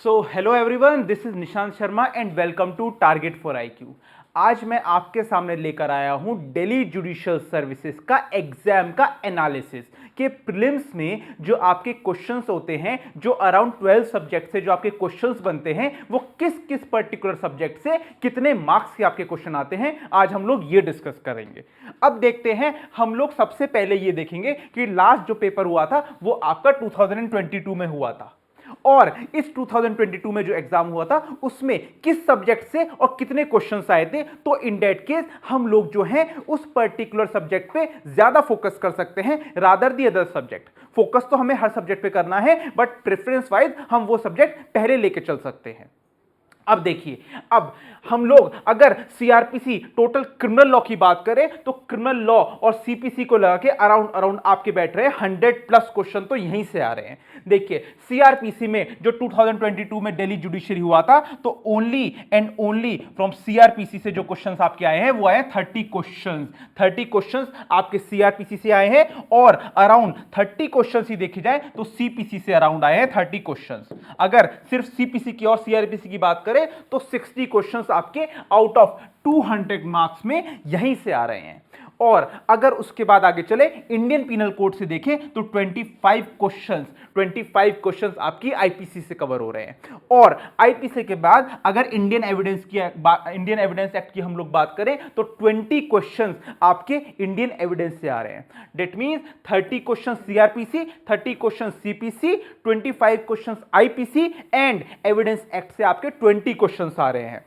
Hello everyone, this is Nishant Sharma and welcome to target for IQ. आज मैं आपके सामने लेकर आया हूं दिल्ली जुडिशियल सर्विसेज का एग्जाम का एनालिसिस के प्रीलिम्स में जो आपके क्वेश्चंस होते हैं, जो अराउंड 12 सब्जेक्ट से जो आपके क्वेश्चंस बनते हैं, वो किस किस पर्टिकुलर सब्जेक्ट से कितने मार्क्स के आपके क्वेश्चन आते हैं, आज हम लोग ये डिस्कस करेंगे। अब देखते हैं, हम लोग सबसे पहले ये देखेंगे कि लास्ट जो पेपर हुआ था वो आपका 2022 में हुआ था, और इस 2022 में जो एग्जाम हुआ था उसमें किस सब्जेक्ट से और कितने क्वेश्चंस आए थे। तो इन दैट केस हम लोग जो हैं उस पर्टिकुलर सब्जेक्ट पे ज्यादा फोकस कर सकते हैं rather the other subject. Focus तो हमें हर सब्जेक्ट पे करना है, बट प्रेफरेंस वाइज हम वो सब्जेक्ट पहले लेके चल सकते हैं। अब देखिए, अब हम लोग अगर सीआरपीसी टोटल क्रिमिनल लॉ की बात करें तो क्रिमिनल लॉ और सीपीसी को लगा के अराउंड अराउंड आपके बैठ रहे हैं 100+ क्वेश्चन तो यहीं से आ रहे हैं। देखिए, सीआरपीसी में जो 2022 में दिल्ली जुडिशरी हुआ था तो only and only from CrPC से जो क्वेश्चंस आपके आए हैं वो आए 30 क्वेश्चंस। 30 क्वेश्चंस आपके सीआरपीसी से आए हैं और अराउंड 30 क्वेश्चंस ही देखे जाए तो सीपीसी से अराउंड आए हैं 30 क्वेश्चंस। अगर सिर्फ सीपीसी की और सीआरपीसी की बात करें तो 60 क्वेश्चंस आपके आउट ऑफ 200 मार्क्स में यहीं से आ रहे हैं। और अगर उसके बाद आगे चले इंडियन पिनल कोड से देखें तो 25 क्वेश्चंस आपकी आईपीसी से कवर हो रहे हैं। और आईपीसी के बाद अगर इंडियन एविडेंस एक्ट की हम लोग बात करें तो 20 क्वेश्चंस आपके इंडियन एविडेंस से आ रहे हैं। That means 30 questions CrPC, 30 questions CPC, 25 questions IPC and evidence act से आपके 20 क्वेश्चंस आ रहे हैं।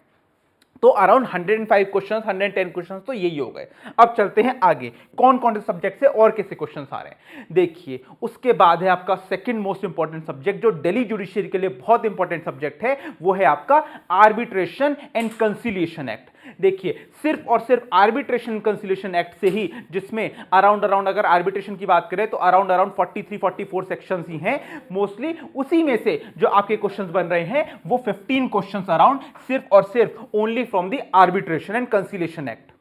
तो अराउंड 105 क्वेश्चंस, 110 क्वेश्चंस तो यही हो गए। अब चलते हैं आगे, कौन कौन से सब्जेक्ट से और कैसे क्वेश्चंस आ रहे हैं। देखिए, उसके बाद है आपका सेकंड मोस्ट इंपॉर्टेंट सब्जेक्ट जो दिल्ली जुडिशरी के लिए बहुत इंपॉर्टेंट सब्जेक्ट है, वो है आपका आर्बिट्रेशन एंड कंसिलिएशन एक्ट। देखिए, सिर्फ और सिर्फ आर्बिट्रेशन कंसिलिएशन एक्ट से ही, जिसमें अराउंड अगर आर्बिट्रेशन की बात करें तो अराउंड 43-44 सेक्शंस ही हैं मोस्टली, उसी में से जो आपके क्वेश्चंस बन रहे हैं वो 15 क्वेश्चंस अराउंड सिर्फ और सिर्फ only from the arbitration and conciliation act.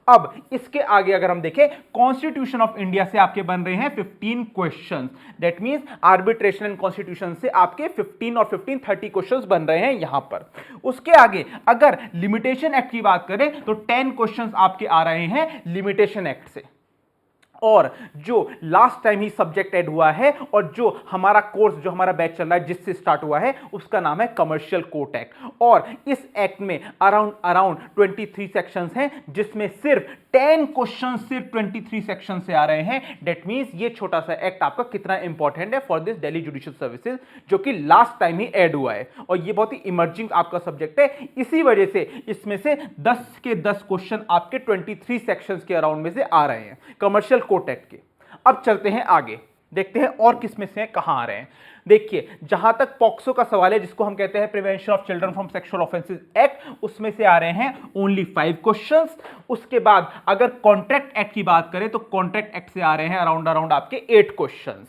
अब इसके आगे अगर हम देखें, कॉन्स्टिट्यूशन ऑफ इंडिया से आपके बन रहे हैं 15 questions. That means arbitration and constitution से आपके 15 और 15 30 क्वेश्चंस बन रहे हैं यहां पर। उसके आगे अगर लिमिटेशन एक्ट की बात करें तो 10 क्वेश्चंस आपके आ रहे हैं लिमिटेशन एक्ट से। और जो लास्ट टाइम ही सब्जेक्ट ऐड हुआ है और जो हमारा कोर्स, जो हमारा बैच चल रहा है, जिससे स्टार्ट हुआ है, उसका नाम है कमर्शियल कोर्ट एक्ट। और इस एक्ट में अराउंड 23 सेक्शंस हैं, जिसमें सिर्फ 10 क्वेश्चन सिर्फ 23 सेक्शन से आ रहे हैं। दैट मींस ये छोटा सा एक्ट आपका कितना इंपॉर्टेंट है for this Delhi judicial services, जो कि लास्ट टाइम ही ऐड हुआ है और ये बहुत ही इमर्जिंग आपका सब्जेक्ट है। इसी वजह से इसमें से 10 के 10 क्वेश्चन आपके 23 सेक्शंस के अराउंड में से आ रहे हैं कमर्शियल कोर्ट एक्ट के। अब चलते हैं आगे, देखते हैं और किसमें से कहां आ रहे हैं। देखिए, जहां तक पॉक्सो का सवाल है, जिसको हम कहते हैं prevention of children from sexual offences act, उसमें से आ रहे हैं ओनली 5 क्वेश्चंस। उसके बाद अगर कॉन्ट्रैक्ट एक्ट की बात करें तो कॉन्ट्रैक्ट एक्ट से आ रहे हैं अराउंड आपके 8 क्वेश्चंस।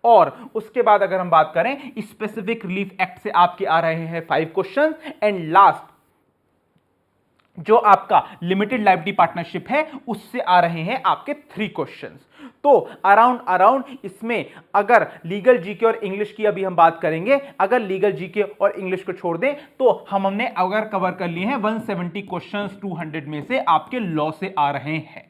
और उसके बाद अगर हम बात करें स्पेसिफिक रिलीफ एक्ट से आपके आ रहे हैं 5 क्वेश्चंस। एंड लास्ट जो आपका लिमिटेड लाइबिलिटी पार्टनरशिप है उससे आ रहे हैं आपके 3 क्वेश्चंस। तो अराउंड इसमें अगर लीगल जीके और इंग्लिश की अभी हम बात करेंगे, अगर लीगल जीके और इंग्लिश को छोड़ दें तो हमने अगर कवर कर लिए हैं 170 क्वेश्चंस 200 में से आपके लॉ से आ रहे हैं।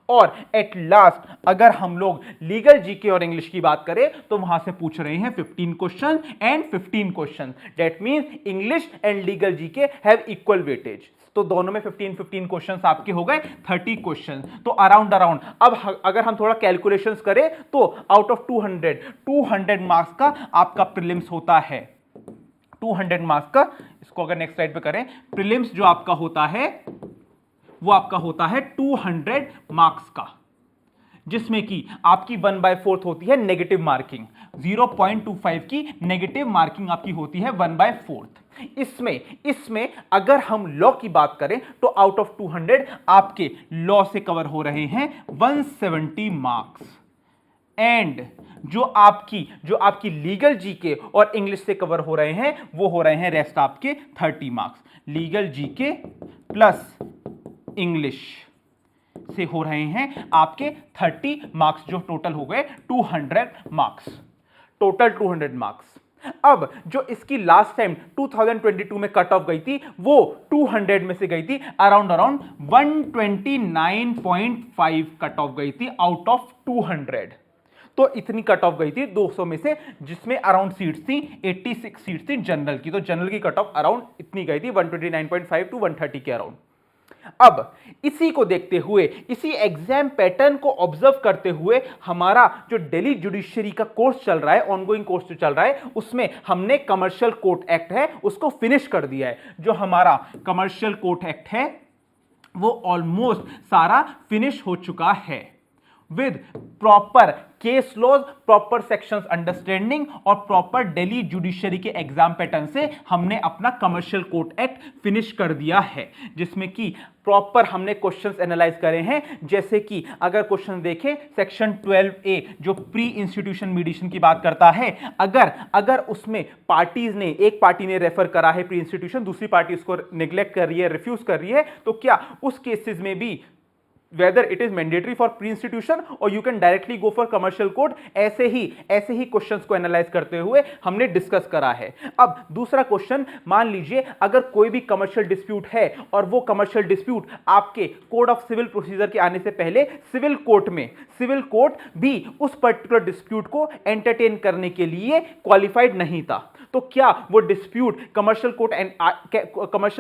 और एट लास्ट अगर हम लोग लीगल जीके और इंग्लिश की बात करें तो वहां से पूछ रहे हैं 15 question and 15 question. That means English and legal GK have equal weightage. तो दोनों में 15 क्वेश्चंस आपके हो गए 30 क्वेश्चन। तो अराउंड अब अगर हम थोड़ा कैलकुलेशंस करें तो आउट ऑफ 200 मार्क्स का आपका प्रीलिम्स होता है। 200 मार्क्स का, इसको अगर नेक्स्ट स्लाइड पे करें, प्रीलिम्स जो आपका होता है वो आपका होता है 200 मार्क्स का, जिसमें कि आपकी 1/4 होती है नेगेटिव मार्किंग। 0.25 की नेगेटिव मार्किंग आपकी होती है 1/4। इसमें अगर हम लॉ की बात करें तो आउट ऑफ 200 आपके लॉ से कवर हो रहे हैं 170 मार्क्स। एंड जो आपकी लीगल जीके और इंग्लिश से कवर हो रहे हैं वो हो रहे हैं रेस्ट आपके 30 marks. Legal GK plus English से हो रहे हैं आपके 30 मार्क्स, जो टोटल हो गए 200 मार्क्स। Total 200 marks. अब जो इसकी लास्ट टाइम 2022 में कट ऑफ गई थी वो 200 में से गई थी, अराउंड 129.5 कट ऑफ गई थी आउट ऑफ 200। तो इतनी कट ऑफ गई थी 200 में से, जिसमें अराउंड सीट्स थी 86 सीट्स थी जनरल की। तो जनरल की कट ऑफ अराउंड इतनी गई थी 129.5 टू 130 के अराउंड। अब इसी को देखते हुए, इसी एग्जाम पैटर्न को ऑब्जर्व करते हुए हमारा जो दिल्ली जुडिशरी का कोर्स चल रहा है, ऑनगोइंग कोर्स जो चल रहा है, उसमें हमने कमर्शियल कोर्ट एक्ट है उसको फिनिश कर दिया है। जो हमारा कमर्शियल कोर्ट एक्ट है वो ऑलमोस्ट सारा फिनिश हो चुका है with proper case laws, proper sections understanding और प्रॉपर दिल्ली जुडिशरी के एग्जाम पैटर्न से हमने अपना कमर्शियल कोर्ट एक्ट फिनिश कर दिया है, जिसमें कि प्रॉपर हमने क्वेश्चंस एनालाइज करे हैं। जैसे कि अगर क्वेश्चन देखें सेक्शन 12A जो प्री इंस्टीट्यूशन मीडिएशन की बात करता है, अगर उसमें पार्टीज ने, एक पार्टी ने रेफर करा है प्री इंस्टीट्यूशन, दूसरी पार्टी उसको निग्लेक्ट कर रही है, रिफ्यूज कर रही है, तो क्या उस केसेस में भी whether it is mandatory for pre-institution or you can directly go for commercial court, ऐसे ही क्वेश्चंस को एनालाइज करते हुए हमने डिस्कस करा है। अब दूसरा क्वेश्चन, मान लीजिए अगर कोई भी कमर्शियल डिस्प्यूट है और वो कमर्शियल डिस्प्यूट आपके कोड ऑफ सिविल प्रोसीजर के आने से पहले सिविल कोर्ट भी उस पर्टिकुलर डिस्प्यूट को एंटरटेन करने के लिए क्वालिफाइड नहीं था, तो क्या वो डिस्प्यूट कमर्शियल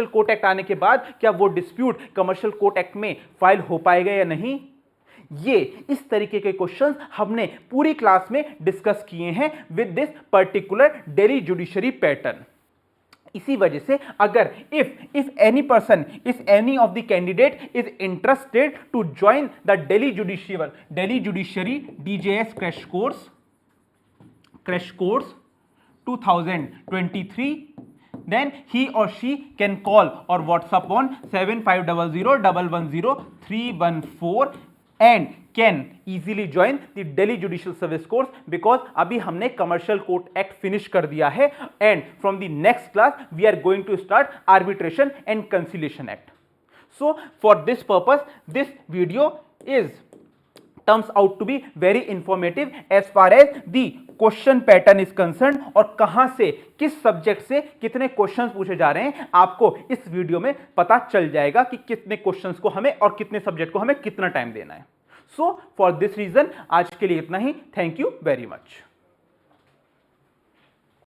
कोर्ट एक्ट आने के बाद क्या वो डिस्प्यूट कमर्शियल कोर्ट एक्ट में फाइल हो पाएगा या नहीं? ये इस तरीके के क्वेश्चंस हमने पूरी क्लास में डिस्कस किए हैं with this particular Delhi judiciary pattern. इसी वजह से अगर if any person, if any of the candidate is interested to join the Delhi Judiciary DJS crash course 2023, then he or she can call or WhatsApp on 7500110314 and can easily join the Delhi Judicial Service course, because अभी हमने commercial court act finish कर दिया है and from the next class we are going to start arbitration and conciliation act. So for this purpose this video turns out to be very informative as far as the question pattern is concern, और कहां से, किस subject से कितने questions पूछे जा रहे हैं आपको इस वीडियो में पता चल जाएगा कि कितने क्वेश्चंस को हमें और कितने सब्जेक्ट को हमें कितना टाइम देना है। सो फॉर दिस रीजन आज के लिए इतना ही। Thank you very much.